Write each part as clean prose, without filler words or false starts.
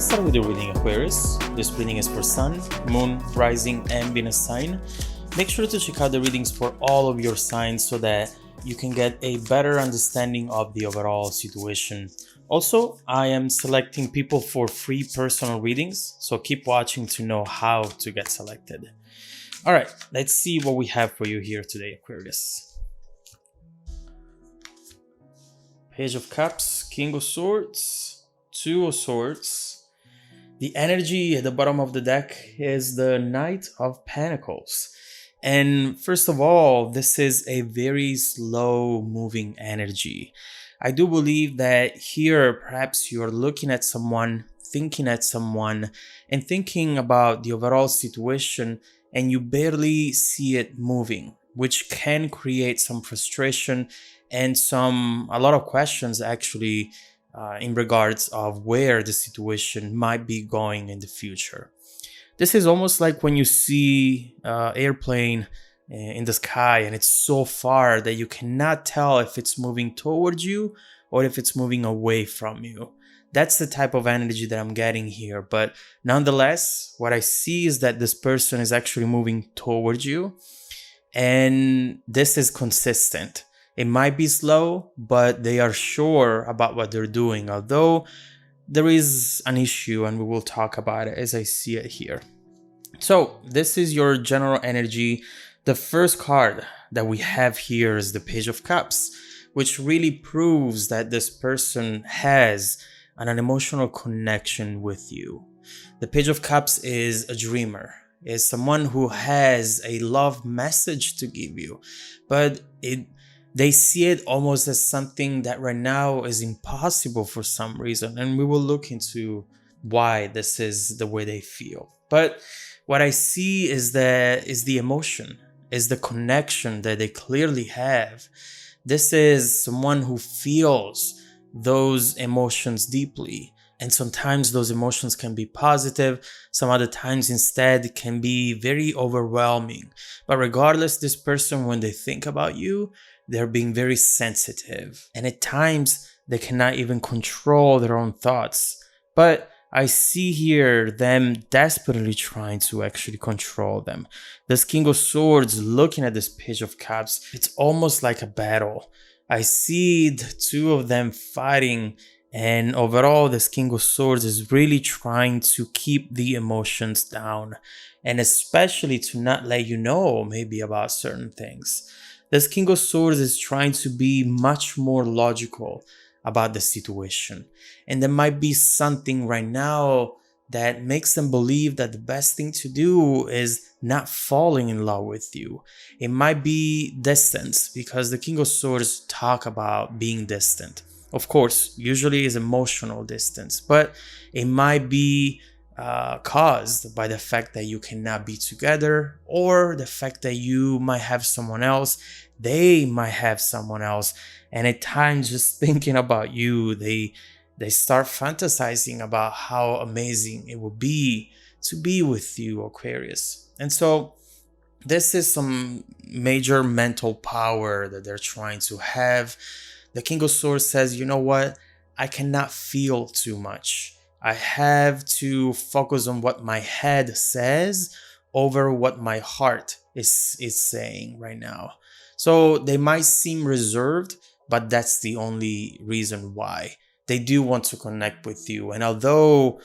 Let's start with the reading, Aquarius. This reading is for Sun, Moon, Rising, and Venus sign. Make sure to check out the readings for all of your signs so that you can get a better understanding of the overall situation. Also, I am selecting people for free personal readings, so keep watching to know how to get selected. All right, let's see what we have for you here today, Aquarius. Page of Cups, King of Swords, Two of Swords. The energy at the bottom of the deck is the Knight of Pentacles. And first of all, this is a very slow moving energy. I do believe that here, perhaps you're looking at someone, thinking at someone, and thinking about the overall situation, and you barely see it moving, which can create some frustration and a lot of questions actually in regards of where the situation might be going in the future. This is almost like when you see an airplane in the sky and it's so far that you cannot tell if it's moving towards you or if it's moving away from you. That's the type of energy that I'm getting here. But nonetheless, what I see is that this person is actually moving towards you, and this is consistent. It might be slow, but they are sure about what they're doing, although there is an issue, and we will talk about it as I see it here. So this is your general energy. The first card that we have here is the Page of Cups, which really proves that this person has an emotional connection with you. The Page of Cups is a dreamer, is someone who has a love message to give you, but they see it almost as something that right now is impossible for some reason, and we will look into why this is the way they feel. But what I see is the emotion, is the connection that they clearly have. This is someone who feels those emotions deeply, and sometimes those emotions can be positive, some other times instead can be very overwhelming. But regardless, this person, when they think about you, they're being very sensitive, and at times they cannot even control their own thoughts. But I see here them desperately trying to actually control them. This King of Swords looking at this Page of Cups, it's almost like a battle. I see the two of them fighting, and overall this King of Swords is really trying to keep the emotions down, and especially to not let you know maybe about certain things. This King of Swords is trying to be much more logical about the situation. And there might be something right now that makes them believe that the best thing to do is not falling in love with you. It might be distance, because the King of Swords talk about being distant. Of course, usually is emotional distance, but it might be caused by the fact that you cannot be together, or the fact that you might have someone else, they might have someone else, and at times just thinking about you, they start fantasizing about how amazing it would be to be with you, Aquarius. And so this is some major mental power that they're trying to have. The King of Swords says, you know what, I cannot feel too much. I have to focus on what my head says over what my heart is saying right now. So they might seem reserved, but that's the only reason why. They do want to connect with you. And although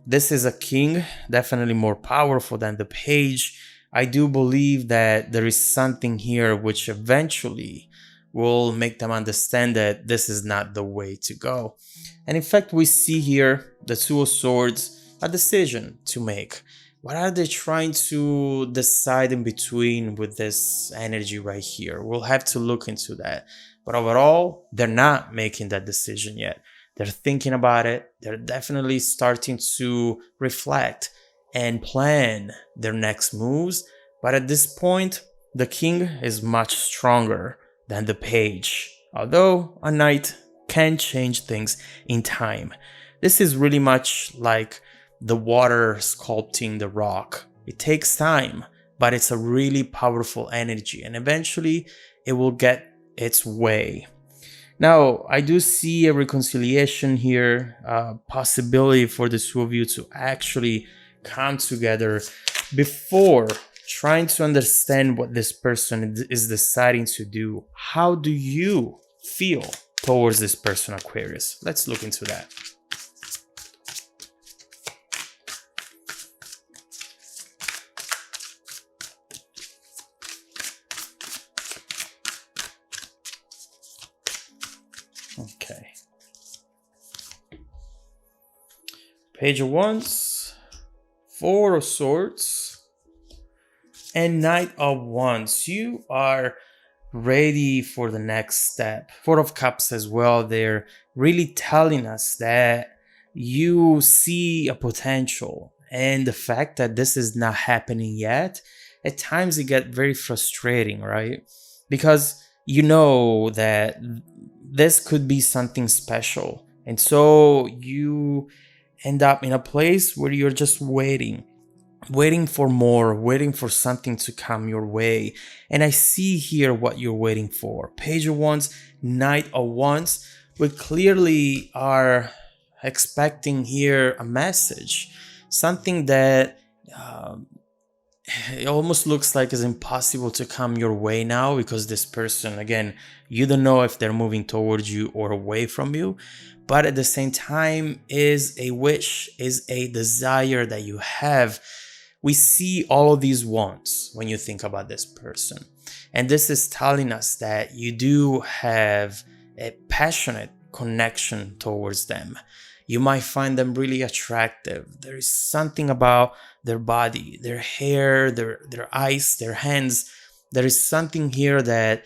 this is a king, definitely more powerful than the page, I do believe that there is something here which eventually will make them understand that this is not the way to go. And in fact, we see here the Two of Swords, a decision to make. What are they trying to decide in between with this energy right here? We'll have to look into that. But overall, they're not making that decision yet. They're thinking about it. They're definitely starting to reflect and plan their next moves. But at this point, the king is much stronger than the page, although a knight can change things in time. This is really much like the water sculpting the rock. It takes time, but it's a really powerful energy, and eventually it will get its way. Now, I do see a reconciliation here, possibility for the two of you to actually come together before trying to understand what this person is deciding to do. How do you feel towards this person, Aquarius? Let's look into that. Okay. Page of Wands, Four of Swords, and Knight of Wands. You are ready for the next step. Four of Cups as well. They're really telling us that you see a potential, and the fact that this is not happening yet, at times it gets very frustrating, right? Because you know that this could be something special, and so you end up in a place where you're just waiting for more, waiting for something to come your way. And I see here what you're waiting for. Page of Wands, Knight of Wands. We clearly are expecting here a message, something that it almost looks like is impossible to come your way now, because this person, again, you don't know if they're moving towards you or away from you, but at the same time is a wish, is a desire that you have. We see all of these wants when you think about this person, and this is telling us that you do have a passionate connection towards them. You might find them really attractive. There is something about their body, their hair, their eyes, their hands. There is something here that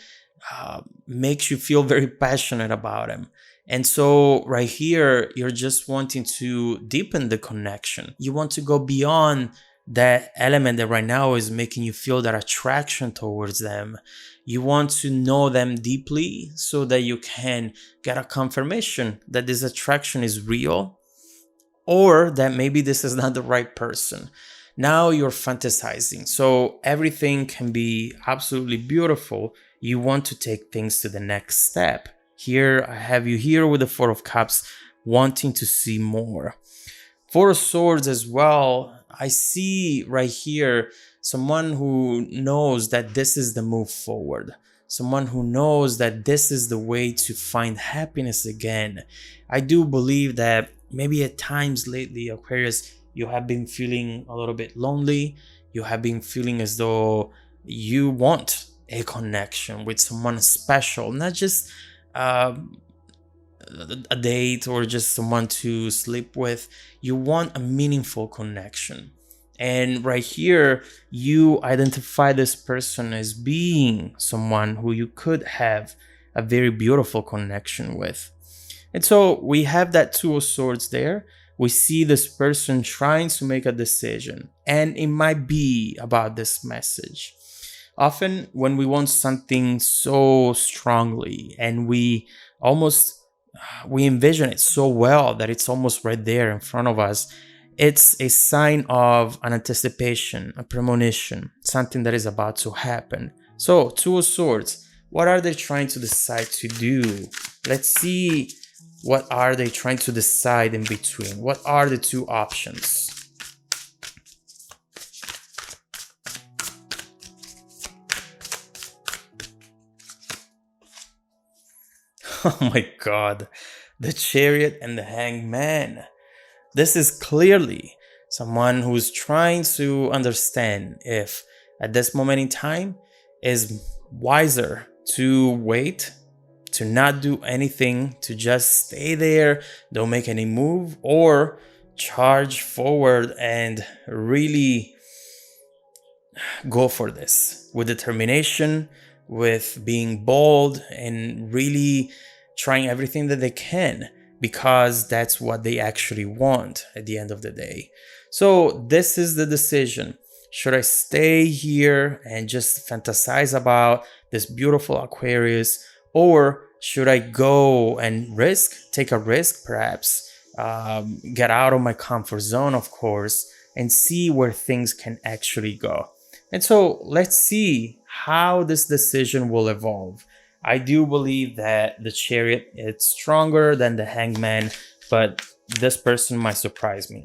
makes you feel very passionate about them. And so right here, you're just wanting to deepen the connection. You want to go beyond that element that right now is making you feel that attraction towards them. You want to know them deeply so that you can get a confirmation that this attraction is real, or that maybe this is not the right person. Now you're fantasizing. So everything can be absolutely beautiful. You want to take things to the next step. Here I have you here with the Four of Cups, wanting to see more. Four of Swords as well. I see right here someone who knows that this is the move forward. Someone who knows that this is the way to find happiness again. I do believe that maybe at times lately, Aquarius, you have been feeling a little bit lonely. You have been feeling as though you want a connection with someone special, not just a date or just someone to sleep with. You want a meaningful connection. And right here, you identify this person as being someone who you could have a very beautiful connection with. And so we have that Two of Swords there. We see this person trying to make a decision, and it might be about this message. Often when we want something so strongly and we envision it so well that it's almost right there in front of us, it's a sign of an anticipation, a premonition, something that is about to happen. So, Two of Swords, what are they trying to decide to do? Let's see, what are they trying to decide in between? What are the two options? Oh my God, the Chariot and the Hanged Man. This is clearly someone who's trying to understand if at this moment in time is wiser to wait, to not do anything, to just stay there, don't make any move, or charge forward and really go for this with determination, with being bold, and really trying everything that they can, because that's what they actually want at the end of the day. So this is the decision. Should I stay here and just fantasize about this beautiful Aquarius, or should I go and take a risk perhaps, get out of my comfort zone, of course, and see where things can actually go? And so let's see how this decision will evolve. I do believe that the Chariot is stronger than the Hangman, but this person might surprise me.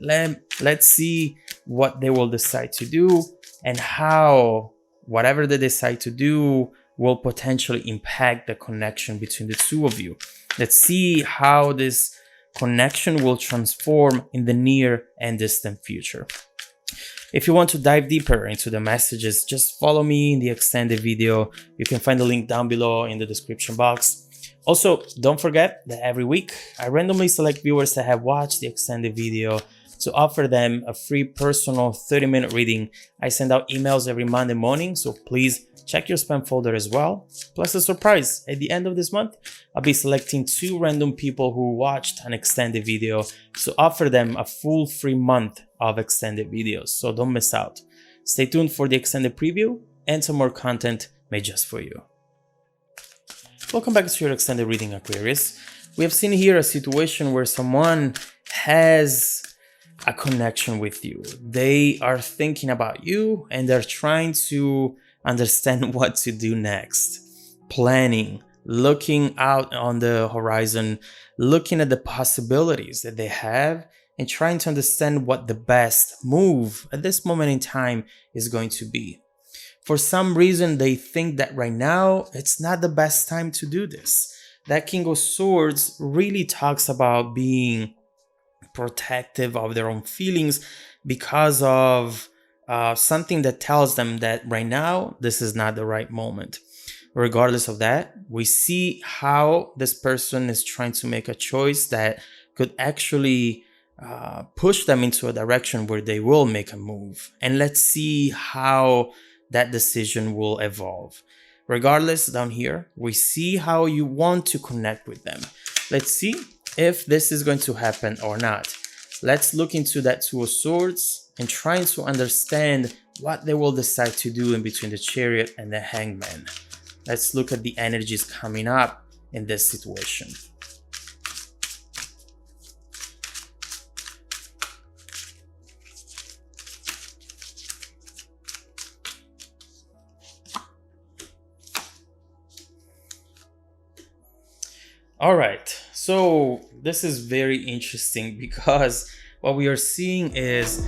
Let's see what they will decide to do and how whatever they decide to do will potentially impact the connection between the two of you. Let's see how this connection will transform in the near and distant future. If you want to dive deeper into the messages, just follow me in the extended video. You can find the link down below in the description box. Also, don't forget that every week I randomly select viewers that have watched the extended video to offer them a free personal 30-minute reading. I send out emails every Monday morning, so please check your spam folder as well. Plus a surprise, at the end of this month, I'll be selecting 2 random people who watched an extended video to offer them a full free month of extended videos, so don't miss out. Stay tuned for the extended preview and some more content made just for you. Welcome back to your extended reading, Aquarius. We have seen here a situation where someone has a connection with you. They are thinking about you and they're trying to understand what to do next. Planning, looking out on the horizon, looking at the possibilities that they have and trying to understand what the best move at this moment in time is going to be. For some reason, they think that right now, it's not the best time to do this. That King of Swords really talks about being protective of their own feelings because of something that tells them that right now, this is not the right moment. Regardless of that, we see how this person is trying to make a choice that could actually push them into a direction where they will make a move. And let's see how that decision will evolve. Regardless, down here, we see how you want to connect with them. Let's see if this is going to happen or not. Let's look into that Two of Swords and trying to understand what they will decide to do in between the Chariot and the Hangman. Let's look at the energies coming up in this situation. All right, so this is very interesting because what we are seeing is